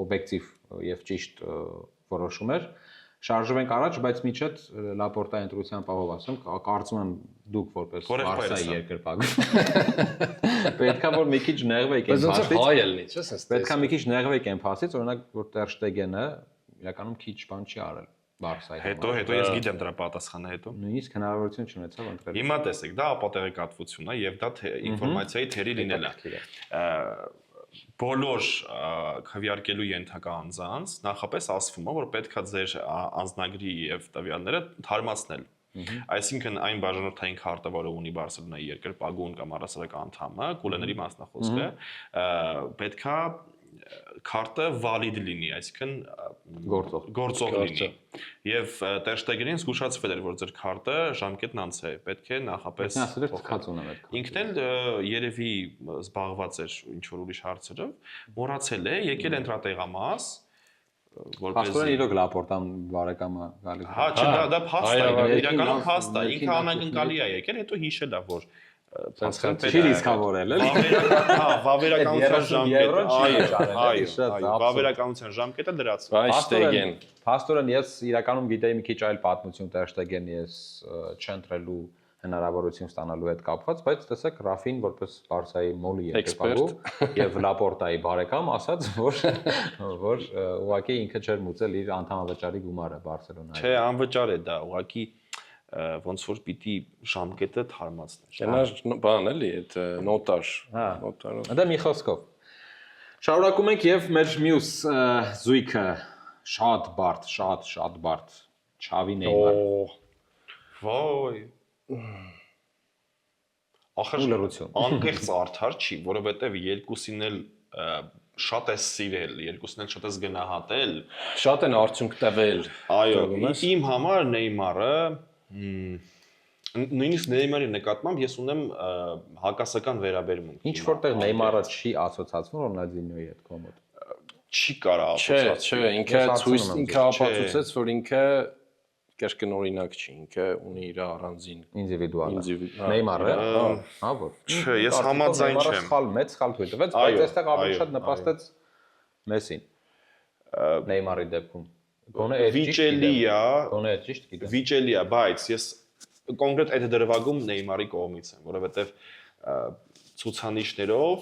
օբյեկտիվ եւ ճիշտ որոշում էր։ Շարժվենք առաջ, բայց միջդ Լապորտայի ընտրության պահով ասեմ, կարծում եմ դուք որպես Բարսայի երկրպագու պետքա որ մի քիչ նեղվեք այն փաստից։ Պետքա մի քիչ նեղվեք այն փաստից, օրինակ որ Տեր Շտեգենը իրականում քիչ բան չի արել Բարսայի։ Հետո ես գիտեմ դրա պատասխանը հետո։ Նույնիսկ հնարավորություն չունեցավ ընտրել։ Հիմա տեսեք, դա ապատեղեկատվություն է եւ դա ինֆորմացիայի թերի լինել է։ Բոլոր քվեարկելու ենթակա անձանց նախապես ասվում է որ պետքա ձեր անձնագրի եւ տվյալները թարմացնել Այսինքն այն բաժանորդային քարտը, որը ունի Բարսելոնայի երկրպագուն կամ առասարակ անդամը, կուլեների մասնախոսքը, պետքա քարտը valid լինի, այսինքն գործող լինի։ Եւ Ter Stegen-ին զգուշացվել էր, որ ձեր քարտը ժամկետն անց է, պետք է նախապես ինքն էլ երևի զբաղված էր ինչ որ ուրիշ հարցերով, մոռացել է, եկել ընտրատեղամաս, Փաստորեն իրոք Լապորտան բարեկամը գալիս։ Հա, չէ, դա փաստ է, իրականում փաստ է, ինքը անակնկալի է եկել, հետո հիշել է, որ չի ռիսկավորել, էլի։ Հա, վավերականության ժամկետը, այո, վավերականության ժամկետը դրացվում։ Այ Stegen։ Փաստորեն ես իրականում գիտեի մի քիչ այլ պատմություն Ter Stegen-ի ես չընտրելու հնարավորություն ստանալու հետ կապված, բայց տեսեք Ռաֆին որպես Բարսայի մոլի երկրպագու եւ Լապորտայի բարեկամ ասաց, որ ուղղակի ինքը չէր մուծել իր անդամավճարի գումարը Բարսելոնայի։ Չէ, անվճար է դա, ուղղակի ոնց որ պիտի ժամկետը թարմացներ։ Դա բան էլի, այդ նոտար, նոտարը։ Դա մի խոսքով։ Շարունակում ենք եւ մեր մյուս զույգը շատ բարդ Չավի Նեյմար։ Ոյ Ախր անկեղծ արդար չի, որովհետև երկուսին էլ շատ է սիրել, երկուսին էլ շատ է գնահատել, շատ են արդյունք տվել։ Այո, իմ համար Նեյմարը նույնիսկ Նեյմարի նկատմամբ ես ունեմ հակասական վերաբերմունք։ Ինչ որտեղ Նեյմարը չի ասոցացվում Ռոնալդինյոյի հետ կոմոդ։ Չի կարա ասոցացվում։ Չէ, ինքը ապացուցեց, որ ինքը կերկնօրինակ չի, ինքը ունի իր առանձին ինդիվիդուալ Նեյմարը, հա որ։ Չէ, ես համաձայն չեմ։ Մեծ սխալ թույլ տվեց, բայց այստեղ ավելի շատ նպաստեց Մեսին։ Նեյմարի դեպքում։ Գոնե ճիշտ գիտեմ։ Վիճելի է, բայց ես կոնկրետ այդ դրվագում Նեյմարի կողմից եմ, որովհետև ցուցանիշներով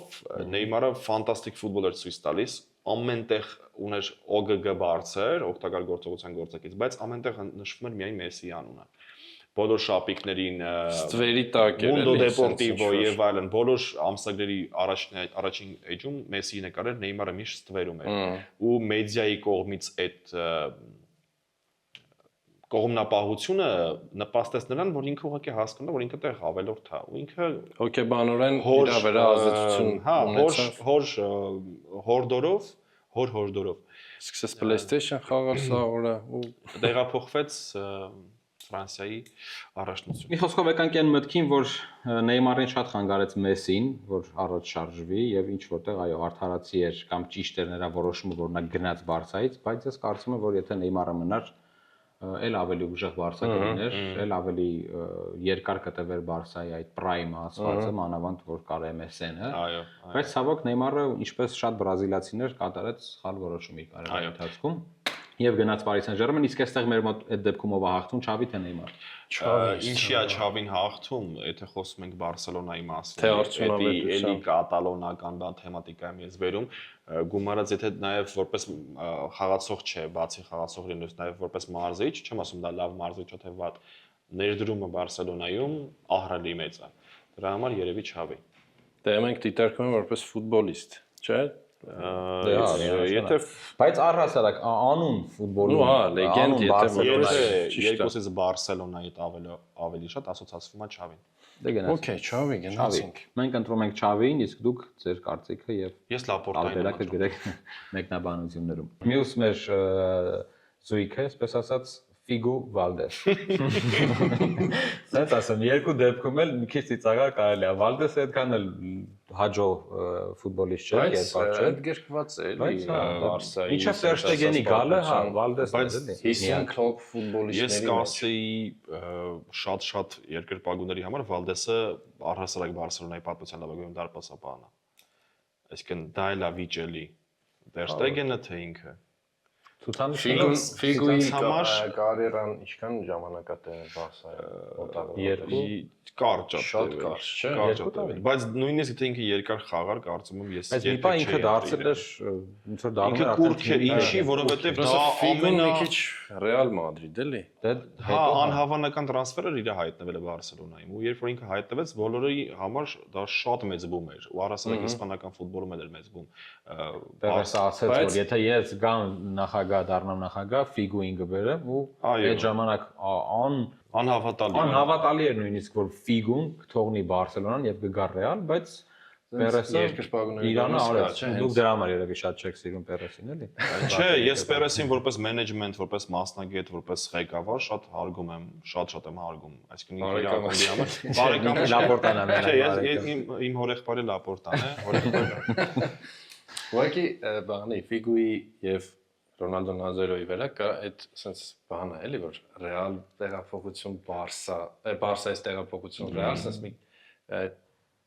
Նեյմարը ֆանտաստիկ ֆուտբոլ էր ցույց տալիս, ամենտեղ ուներ OGG բարձր, օգտակար գործողության գործակից, բայց ամենտեղ նշվում էր միայն Մեսսիի անունը։ Բոլոր շապիկներին, ստվերի տակ էր, Mundo Deportivo եւ այլն, բոլոր ամսագրերի առաջին էջում Մեսսիի նկարեր Նեյմարը միշտ ստվերում էր։ Ու մեդիայի կողմից այդ կողմնապահությունը նպաստեց նրան, որ ինքը ուղղակի հասկանում է, որ ինքը տեղ ավելորդ է, ու ինքը հոգեբանորեն իր վրա ազդեցություն ունեցավ, հորդորով սկսեց PlayStation խաղալ սա օրը ու տեղափոխվեց Ֆրանսիայի առաջնություն։ Մի խոսքով եկանք այն մտքին, որ Նեյմարին շատ խանգարեց Մեսին, որ առաջ շարժվի եւ ինչ որտեղ այո արդարացի էր կամ ճիշտ էր նրա որոշումը, որ նա գնաց Բարսայից, բայց ես կարծում եմ, որ եթե Նեյմարը մնար էլ ավելի ուժեղ Բարսա կլիներ, էլ ավելի երկար կտևեր Բարսայի այդ պրայմը ասվածը, մանավանդ որ կար MSN-ը։ Այո։ Բայց ցավոք Նեյմարը, ինչպես շատ բրազիլացիներ, կատարեց սխալ որոշում իր կարիերայի ընթացքում եւ գնաց Paris Saint-Germain, իսկ այստեղ մեր մոտ այդ դեպքում ով է հաղթում, Չավի թե Նեյմար։ Ինչի է Չավին հաղթում, եթե խոսում ենք Բարսելոնայի մասին։ Թե արդյունավետությամբ էլի կատալոնական դա թեմատիկայում ես վերում, գումարած եթե նաև որպես խաղացող չէ, բացի խաղացող լինելուց նաև որպես մարզիչ, չեմ ասում դա լավ մարզիչ է թե վատ, ներդրումը Բարսելոնայում ահռելի մեծ է։ Դրա համար երևի Չավի։ Դե մենք դիտարկում ենք որպես ֆուտբոլիստ, չէ՞։ Եթե բայց առհասարակ անուն ֆուտբոլում, հա, լեգենդ երկուսից Բարսելոնայի ավելի շատ ասոցացվում է Չավին։ Դե գնաց։ Okay, Չավի գնացինք։ Մենք ընտրում ենք Չավին, իսկ դուք ձեր կարծիքը եւ ես Լապորտային եմ գրեք մեկնաբանություններում։ Մյուս մեր զույգը, այսպես ասած, Figu Valdes։ Սենց ասեմ, երկու դեպքում էլ մի քիչ ծիծաղալ կարելի է։ Valdes-ը այդքան էլ հաջող ֆուտբոլիստ չէ, երբար չէ։ Այդ գրկված է, էլի Բարսայի։ Ինչա Ter Stegen-ի գալը, հա, Valdes-ն է, էլի։ 50 top ֆուտբոլիստների։ Ես կասեի շատ երկրպագուների համար Valdes-ը առհասարակ Բարսելոնայի պատմության լավագույն դարպասապահն է։ Այսինքն դա էլ է վիճելի։ Ter Stegen-ը թե ինքը։ Ֆիգուի կարիերան ինչքան ժամանակատեղ է Բարսայի կարճ է, շատ կարճ, չէ՞։ Կարճ է, բայց նույնիսկ եթե ինքը երկար խաղար, կարծում եմ ես երբեք չէի։ Բայց մի բան ինքը դարձել էր, ոնց որ դառնում էր արդեն ինչի, որովհետև դա ամենա քիչ Ռեալ Մադրիդ էլի։ Հա, անհավանական տրանսֆեր էր իր հայտնվել է Բարսելոնայում, ու երբ որ ինքը հայտնվեց, բոլորի համար դա շատ մեծ բում էր, ու առասարակ իսպանական ֆուտբոլում էր մեծ բում։ Պերեսը ասաց, որ եթե ես գամ նախագահ նախագահ դառնամ նախագահ, Ֆիգուին կբերեմ ու այդ ժամանակ անհավատալի էր նույնիսկ որ Ֆիգուն կթողնի Բարսելոնան եւ կգա Ռեալ, բայց Պերեսը Իրանը արեց։ Դուք դրա համար երևի շատ չեք սիրում Պերեսին, էլի։ Չէ, ես Պերեսին որպես մենեջմենտ, որպես մասնագետ, որպես ղեկավար շատ հարգում եմ, շատ եմ հարգում։ Այսինքն իր ակումբի համար բարեկամ Լապորտան է։ Չէ, ես իմ հորեղբայրը Լապորտան է, հորեղբայրը։ Ուղղակի բանի Ֆիգուի եւ Ռոնալդո Նազարոյի վրա կա այդ sense բան է, էլի որ Ռեալ տեղափոխություն Բարսայից տեղափոխություն Ռեալ sense մի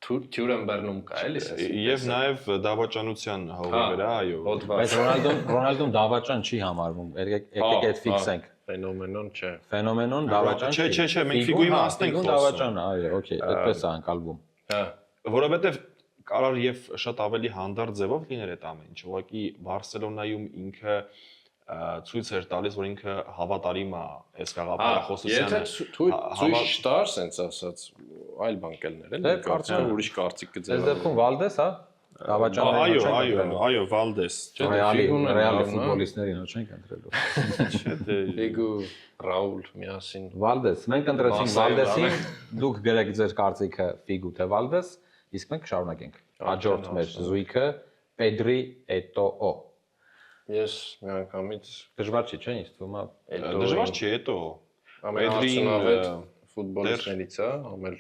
Թյուրենբերնում կա էլի sense։ Եվ նաև դավաճանության հողի վրա, այո։ Բայց Ռոնալդոն դավաճան չի համարվում։ Եկեք այդ ֆիքսենք։ Ֆենոմենոն չէ։ Ֆենոմենոն դավաճան չի։ Չէ, մենք Ֆիգուի մասն ենք խոսում։ Դավաճան, այո, օքեյ, այդպես է անկալվում։ Հա։ Որովհետև կարար եւ շատ ավելի հանդարտ ձևով լիներ այդ ամեն ինչ։ Ուղղակի Բարսելոնայում ինքը ցույց էր տալիս, որ ինքը հավատարիմ է այս գաղափարախոսությանը։ Եթե ցույց տար, sense ասած, այլ բան կլներ, էլի, կարծեմ ուրիշ կարծիք կձևավորվի։ Այս դեպքում Վալդես, հա, դավաճանները այո, Վալդես։ Ռեալի ֆուտբոլիստներին չենք ընտրելու։ Չէ, դե Ֆիգու, Ռաուլ միասին։ Վալդես, մենք ընտրեցինք Վալդեսին, դուք գրեք ձեր կարծիքը Ֆիգու թե Վալդես, իսկ մենք կշարունակենք։ Հաջորդ մեր զույգը Պեդրի Էտոո։ Ես միանգամից Դժվար չի, չէ՞, ինձ թվում է։ դժվար չի, հետո ամենաարդյունավետ ֆուտբոլիստներից է,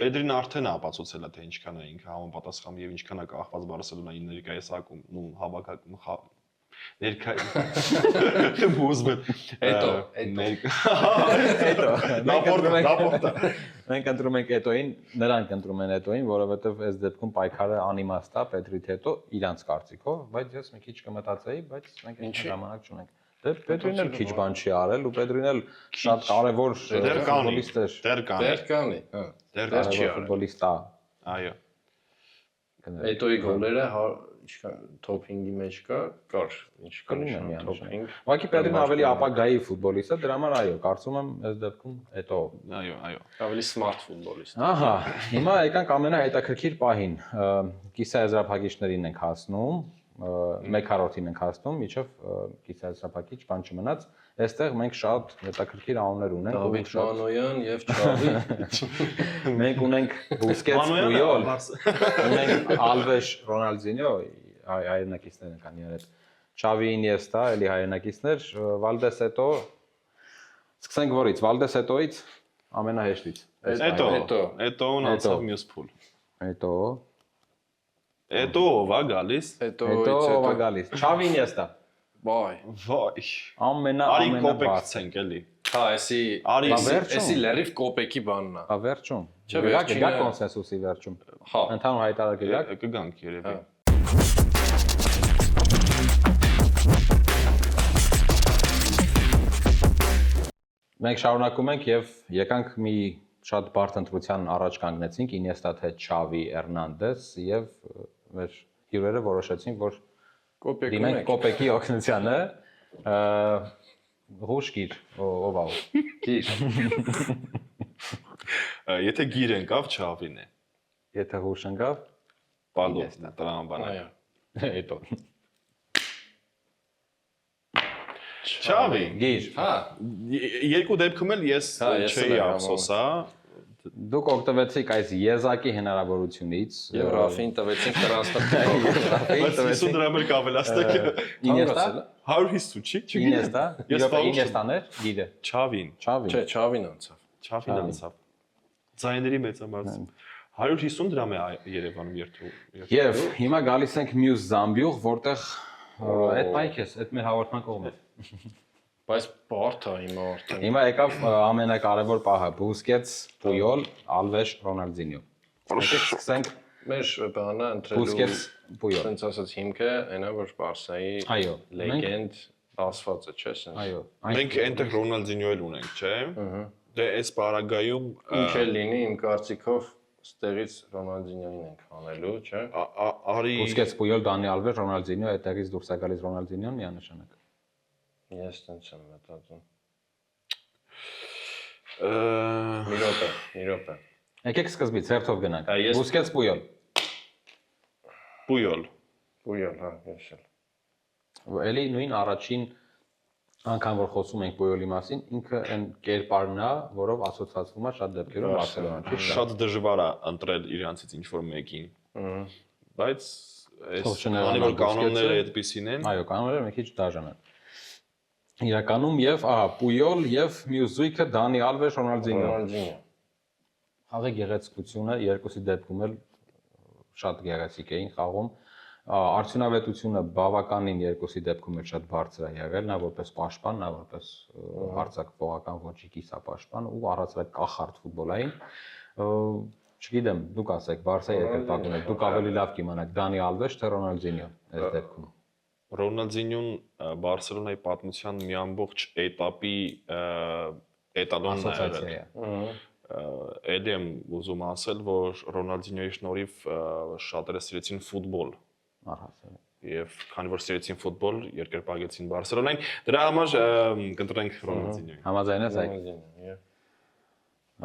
Պեդրին արդեն ապացուցել է թե ինչքան է ինքը համապատասխան եւ ինչքան է կախված Բարսելոնայի ներկայացակում, ու հավաքակում Մենք ընտրում ենք Էտոին, նրանք ընտրում են Էտոին, որովհետև այս դեպքում պայքարը անիմաստ է Պետրիդ հետո իրանց կարծիքով, բայց ես մի քիչ կմտածեի, բայց մենք այդ ժամանակ չունենք։ Դե Պետրին էլ քիչ բան չի արել ու Պետրին էլ շատ կարևոր ֆուտբոլիստ էր։ դեր կանի, հա։ դեր չի արել ֆուտբոլիստ է։ այո Էտոյի գոլերը ինչքան թոփինգի մեջ կար, ինչ կա թոփինգ։ Ուղղակի Պետրին ավելի ապագայի ֆուտբոլիստ է, դրա համար այո, կարծում եմ այս դեպքում Էտո։ այո Ավելի smart ֆուտբոլիստ։ Ահա, հիմա եկանք ամենահետաքրքիր պահին։ Կիսաեզրափակիչներին ենք հասնում, 1/4-ին ենք հասնում, միջև կիսաեզրափակիչ բան չմնաց։ Այստեղ մենք շատ հետաքրքիր անուններ ունենք, Դավիթ Մանոյան եւ Չավի։ Մենք ունենք Բուսկետս, Պույոլ, ունենք Ալվեշ, Ռոնալդինյո, հայրենակիցներ են կան իրար հետ։ Չավի, Ինիեստա, էլի հայրենակիցներ, Վալդես Էտո։ Սկսենք որից, Վալդես Էտոից ամենահեշտից։ Էտոն անցավ մյուս փուլ Էտո Էտո ով է գալիս Էտո ով է գալիս Չավի, Ինիեստա Վայ ամենա կոպեկցենք էլի Հա, էսի լերիվ կոպեկի բանն է։ Հա վերջում։ Չէ, վերջինը կոնսենսուսի վերջում։ Հա, ընդհանուր հայտարարել կգանք երևի։ Մենք շարունակում ենք եւ եկանք մի շատ բարդ ընտրության առաջ կանգնեցինք Ինիեստա թե Չավի, Էրնանդես եւ մեր հյուրերը որոշեցին, որ դիմենք կոպեկի օգնությանը Ռուշկիր, ով է։ գիր։ Եթե գիր ընկավ Չավին է։ Եթե հուշ ընկավ, Պալո, տրամաբան։ Այո։ Էտո։ Չավի։ Գիր։ Հա, Երկու դեպքում էլ ես չէի ափսոսա։ Դուք օգտվեցիք այս եզակի հնարավորությունից եւ Ռաֆին տվեցինք տրանսպորտային։ Բայց 50 դրամ էլ կավելացնեք։ Ինիեստա 150 չի։ Ինիեստա։ Ես Ինիեստաներ, գիրը։ Չավին։ Չէ, Չավին անցավ։ Չավին անցավ։ Ձայների մեծամասն 150 դրամ է Երևանում երթու։ Եվ հիմա գալիս ենք մյուս Զամբյուղ, որտեղ այդ պայք է, այդ մեր հաղորդման կողմը։ Բայց բարդ է հիմա արդեն։ Հիմա եկավ ամենակարևոր պահը՝ Բուսկետս, Պույոլ, Ալվեշ, Ռոնալդինյո։ Եկեք սկսենք Մեր բանը ընտրելու Բուսկետս, Պույոլ։ Սենց ասած հիմքը այնա որ Բարսայի Այո, լեգենդ ասված է, չէ՞, սենց։ Այո։ Մենք այնտեղ Ռոնալդինյո էլ ունենք, չէ՞։ Դե այս պարագայում Ինչ էլ լինի իմ կարծիքով ստեղից Ռոնալդինյոին ենք անելու, չէ՞։ Արի Բուսկետս, Պույոլ, Դանի Ալվեշ, Ռոնալդինյո, այդտեղից դուրս է գալիս Ռոնալդինյոն միանշանակ։ Ես տենց եմ մտածում։ Մի րոպե։ Եկեք սկզբից հերթով գնանք։ Ես- Բուսկետս, Պույոլ։ Պույոլ։ Պույոլ, հա, ես էլ։ Էլի նույն առաջին Անկամ որ խոսում ենք Պոյոլի մասին, ինքը այն կերպարն է, որով ասոցացվում է շատ դեպքերում Բարսելոնան, ճիշտ է։ Շատ դժվար է ընտրել իրանցից ինչ-որ մեկին։ Բայց այս քանի որ կանոնները այդպեսին են։ Այո, կանոնները մի քիչ դաժան են։ Իրականում եւ Պույոլ եւ մյուս զույգը Դանի Ալվեշ, Ռոնալդինյո։ Խաղի գեղեցկությունը երկուսի դեպքում էլ շատ գեղեցիկ էին խաղում։ Արդյունավետությունը բավականին երկուսի դեպքում էլ շատ բարձր է եղել, նա որպես պաշտպան, նա որպես հարձակվողական ոճի կիսապաշտպան ու առածրակ կախարդ ֆուտբոլային։ Չգիտեմ, դուք ասեք, Բարսա երկրպագուն եք, դուք ավելի լավ կիմանաք Դանի Ալվեշ թե Ռոնալդինյո այս դեպքում։ Ռոնալդինյոն Բարսելոնայի պատմության մի ամբողջ էտապի էտալոնն է։ Էլի եմ ուզում ասել, որ Ռոնալդինյոյի շնորհիվ շատերը սիրեցին ֆուտբոլ։ Առհասարակ։ Եվ քանի որ սիրեցին ֆուտբոլ, երկրպագեցին Բարսելոնային, դրա համար կընտրենք Ռոնալդինյոյին։ Համաձայն ես այդ։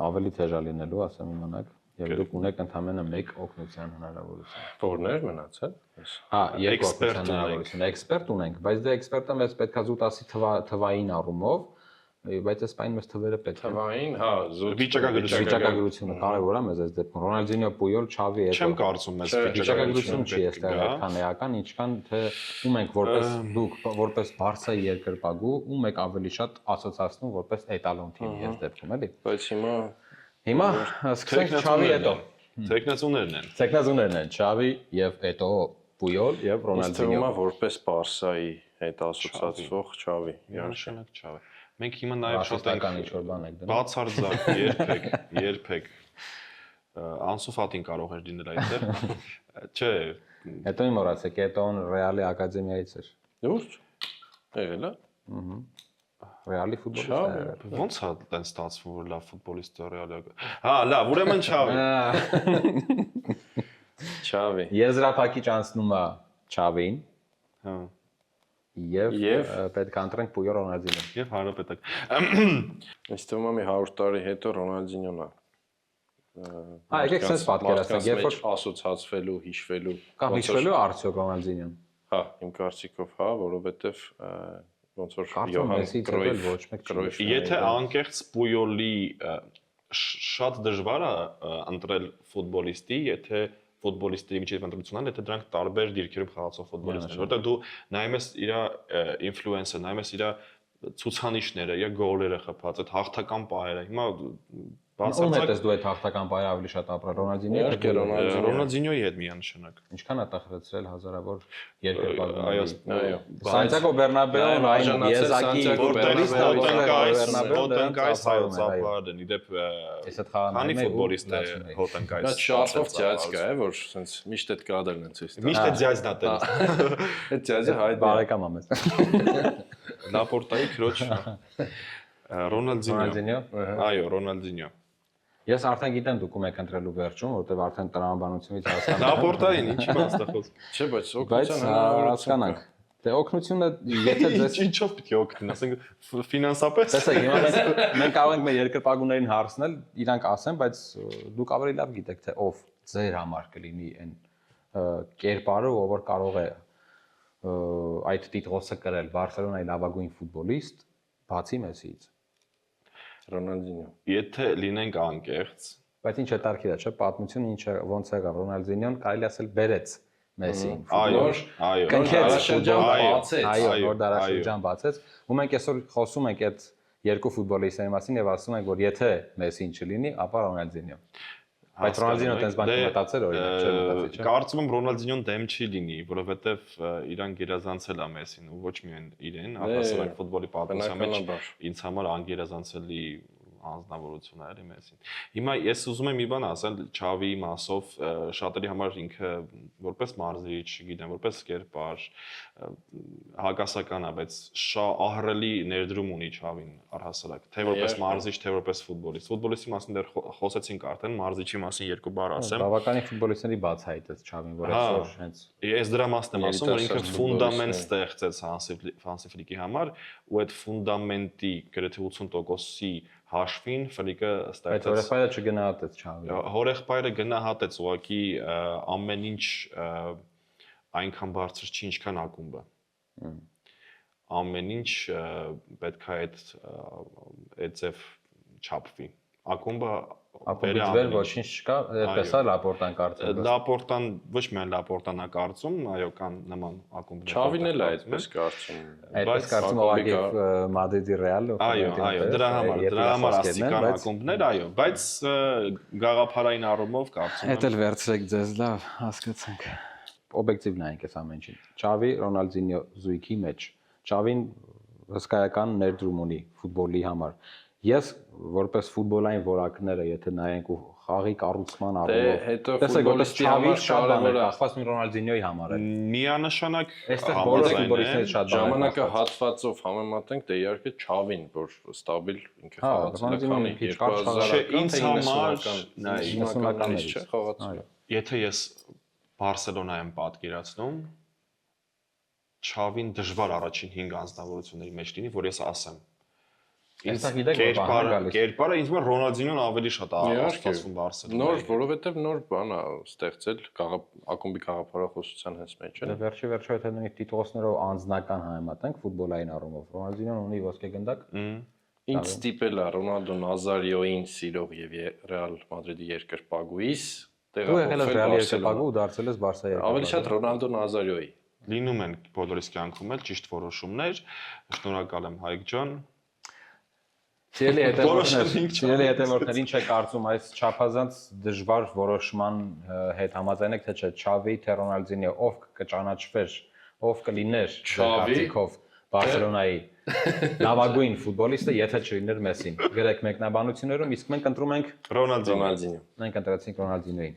Ավելի թեժ է լինելու, ասեմ իմանաք, եւ դուք ունեք ընդամենը մեկ օգնության հնարավորություն։ Որներ մնացել։ Հա, երկու օգնության հնարավորություն։ Էքսպերտ ունենք, բայց դե էքսպերտը մեզ պետքա զուտ ասի թվային առումով, բայց այս պայն մեզ թվերը պետք է։ Թվային, հա, զուտ վիճակագրությունը կարևոր է մեզ այս դեպքում։ Ռոնալդինյո, Պույոլ, Չավի հետ։ Չեմ կարծում մեզ վիճակագրություն չի այստեղ այդքան էական, ինչքան թե ում ենք որպես դուք որպես Բարսայի երկրպագու, ում եք ավելի շատ ասոցացնում որպես էտալոն թիմի այս դեպքում, էլի։ Բայց Հիմա սկսենք Չավի հետո։ Տեխնացուներն են Չավի եւ հետո Պույոլ եւ Ռոնալդինյո։ Ըստ որպես Բարսայի հետ ասոցացվող Չավի։ Միանշանակ Չավի։ Մենք հիմա նաեւ շատ ենք ինչ-որ բան եք դնում։ բացարձակ երբեք Անսու Ֆատին կարող էր լինել այդտեղ։ Չէ։ Հետո իմ մոռացեք, հետոն Ռեալի ակադեմիայից էր։ Դուրս։ Եղել է։ Ռեալի ֆուտբոլիստ է։ Ոնց է տենց ստացվում, որ լավ ֆուտբոլիստ է Ռեալի։ Հա, լավ, ուրեմն Չավի։ Չավի։ Եզրափակիչ անցնում է Չավին։ Հա։ Եվ պետք է ընտրենք Պույոլ Ռոնալդինյո։ Եվ Հանրապետակ։ Ինձ թվում է մի 100 տարի հետո Ռոնալդինյոն է։ Հա, եկեք sense պատկերացնենք, երբ որ ասոցացվելու, հիշվելու կամ հիշվելու արդյոք Ռոնալդինյոն։ Հա, իմ կարծիքով հա, որովհետև ոնց որ Յոհան Կրոյֆ։ Եթե անկեղծ Պույոլի շատ դժվար է ընտրել ֆուտբոլիստի, եթե ֆուտբոլիստի միջև ընտրությունն, եթե դրանք տարբեր դիրքերում խաղացող ֆուտբոլիստներ, որտեղ դու նայում ես իր ինֆլուենսը, նայում ես իր ցուցանիշները, իր գոլերը խփած, այդ հաղթական պահերը։ Հիմա ում հետ ես դու այդ հաղթական պահերը ավելի շատ ապրել Ռոնալդինյոյի հետ թե Ռոնալդինյոյի հետ միանշանակ։ Ինչքան է տխրեցրել հազարավոր երկրպագուների։ Այո։ Սանտիագո Բեռնաբեուն այն եզակի հոտնկայս ծափարն իդեպ քանի ֆուտբոլիստ է հոտնկայս։ Դա շատով ձյաձ կա, որ sense միշտ այդ կադրն են ցույց տալիս։ Միշտ է ձյաձն է տալիս։ Այդ ձյաձը հայտ բարեկամ է մեզ։ Լապորտայի քրոջ Ռոնալդինյո։ Այո, Ռոնալդինյո։ Ես արդեն գիտեմ դուք ում եք ընտրելու վերջում, որտեղ արդեն տրամաբանությունից հասկանում եմ։ Լապորտային ինչի մասնախոս։ Չէ, բայց հասկանանք։ Դե օգնությունը եթե ձեզ ինչով պիտի օգնեն, ասենք ֆինանսապես։ Տեսեք, հիմա մենք կարող ենք մեր երկրպագուներին հարցնել, իրանք ասեն, բայց դուք ավելի լավ գիտեք թե ով ձեր համար կլինի այն կերպարը, ով որ կարող է այդ տիտղոսը կրել Բարսելոնայի լավագույն ֆուտբոլիստ, բացի Մեսիից։ Ռոնալդինյո։ Եթե լինենք անկեղծ, բայց ինչ հետարքիր է, չէ՞, պատմությունը ինչը ոնց եղավ Ռոնալդինյոն կարելի ասել բերեց Մեսիին։ Այո, որ դարաշրջան բացեց, ու մենք այսօր խոսում ենք այդ երկու ֆուտբոլիստների մասին եւ ասում ենք, որ եթե Մեսին չլինի, ապա Ռոնալդինյո։ Բայց Ռոնալդինյոն տես բան մտածել օրինակ, չէ՞ մտածի, չէ՞։ Կարծում եմ Ռոնալդինյոն դեմ չի լինի, որովհետեւ իրան գերազանցել է Մեսին ու ոչ միայն իրեն, առհասարակ ֆուտբոլի պատմության մեջ ինձ համար անգերազանցելի անձնավորություն է Մեսին։ Հիմա ես ուզում եմ մի բան ասել Չավիի մասով, շատերի համար ինքը որպես մարզիչ, գիտեմ, որպես կերպար հակասական է, բայց շատ ահռելի ներդրում ունի Չավին առհասարակ, թե որպես մարզիչ, թե որպես ֆուտբոլիստ։ Ֆուտբոլիստի մասին դեռ խոսեցինք արդեն, մարզիչի մասին երկու բառ ասեմ։ Բավականին ֆուտբոլիստների բացահայտեց Չավին, որ այսօր հենց ես դրա մասն եմ ասում, որ ինքը ֆունդամենտ ստեղծեց Հանսի Ֆլիկի համար, ու այդ ֆունդամենտի գրեթե 80%-ի հաշվին Ֆլիկը ստեղծեց։ Բայց հորեղբայրը չգնահատեց Չավին։ Հորեղբայրը գնահատեց, ուղղակի ամեն ինչ այնքան բարձր չի, ինչքան ակումբը։ ամեն ինչ պետք է այդ ձև չափվի։ Ակումբը Ապոբիջվել ոչինչ չկա, այդպես է Լապորտան կարծում։ Լապորտան ոչ միայն Լապորտան է կարծում, այո, կան նման ակումբներ։ Չավին էլ է այդպես կարծում։ Այդպես կարծում ուղղակի Մադրիդի Ռեալը։ Այո, դրա համար աստիկան ակումբներ, այո, բայց գաղափարային առումով կարծում եմ։ Էդ էլ վերցրեք ձեզ, լավ, հասկացանք։ Օբյեկտիվ նայենք այս ամեն ինչին։ Չավի Ռոնալդինյո զույգի մեջ Չավին հսկայական ներդրում ունի ֆուտբոլի համար։ Ես որպես ֆուտբոլային որակները, եթե նայենք ու խաղի կառուցման առումով, տեսեք, որպես Չավի շատ բան է կախված Ռոնալդինյոյի համար է։ Միանշանակ այստեղ բոլոր ֆուտբոլիստները շատ բան են։ Ժամանակը հատվածով համեմատենք, դե իհարկե Չավին, որ ստաբիլ ինքը խաղացել է քանի 2000-ական, ինձ համար 90-ականից չէ խաղացել։ Եթե ես Բարսելոնա եմ պատկերացնում, Չավին դժվար առաջին 5 անձնավորությունների մեջ լինի, որ ես ասեմ։ Կերպարը ինձ մոտ Ռոնալդինոն ավելի շատ է ասում Բարսելոնա։ Նոր, որովհետև նոր բան է ստեղծել ակումբի գաղափարախոսության հենց մեջ է։ Դե վերջի եթե նույնիսկ տիտղոսներով անձնական համեմատենք ֆուտբոլային առումով, Ռոնալդինոն ունի ոսկե գնդակ։ Ինձ ստիպել է Ռոնալդո Նազարիոին սիրող եւ Ռեալ Մադրիդի երկրպագուից Դու եղել ես Ռեալի երկրպագու ու դարձել ես Բարսայի երկրպագու։ Ավելի շատ Ռոնալդո Նազարիոյի։ Լինում են բոլորիս կյանքում էլ ճիշտ որոշումներ։ Շնորհակալ եմ Հայկ ջան։ Սիրելի հետևորդներ, ինչ եք կարծում այս չափազանց դժվար որոշման հետ համաձայնեք թե չէ, Չավի թե Ռոնալդինյո ով կճանաչվեր, ով կլիներ կարծիքով Բարսելոնայի լավագույն ֆուտբոլիստը, եթե չլիներ Մեսին։ Գրեք մեկնաբանություններում, իսկ մենք ընտրում ենք Ռոնալդինյո։ Մենք ընտրեցինք Ռոնալդինյոյին։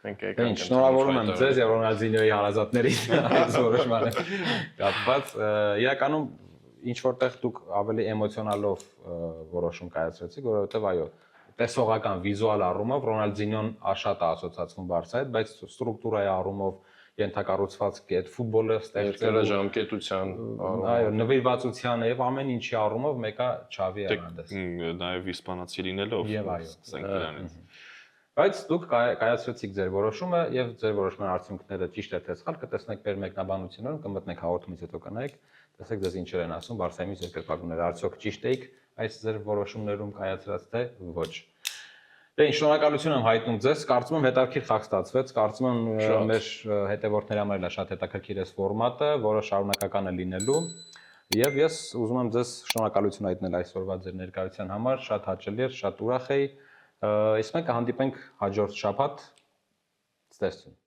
Մենք եկանք։ Շնորհավորում եմ ձեզ եւ Ռոնալդինյոյի հարազատներին այս որոշմանը կապված։ Իրականում ինչ որտեղ դուք ավելի էմոցիոնալով որոշում կայացրեցիք, որովհետև այո, տեսողական վիզուալ առումով Ռոնալդինյոն շատ է ասոցացվում Բարսայի հետ, բայց ստրուկտուրայի առումով ենթակառուցվածքի այդ ֆուտբոլը ստեղծելը ժամկետության, այո, նվիրվածության եւ ամեն ինչի առումով մեկը Չավի Հերնանդես։ Նաեւ իսպանացի լինելով։ Եվ այո։ Բայց դուք կայացրեցիք ձեր որոշումը եւ ձեր որոշման արդյունքները ճիշտ է թե սխալ կտեսնեք մեր մեկնաբանություններում, կմտնեք հաղորդումից հետո կնայեք, տեսեք ձեզ ինչեր են ասում Բարսայի երկրպագուները, արդյոք ճիշտ էիք այս ձեր որոշումներում կայացրած թե ոչ։ Դե շնորհակալություն եմ հայտնում ձեզ, կարծում եմ հետաքրքիր խաղ ստացվեց, կարծում եմ մեր հետևորդների համար էլ շատ հետաքրքիր է ֆորմատը, որը շարունակական է լինելու։ Եվ ես ուզում եմ ձեզ շնորհակալություն հայտնել այսօրվա ձեր ներկայության համար, շատ հաճելի էր, շատ ուրախ էի։ Իսկ մենք կհանդիպենք հաջորդ շաբաթ։ Ցտեսություն։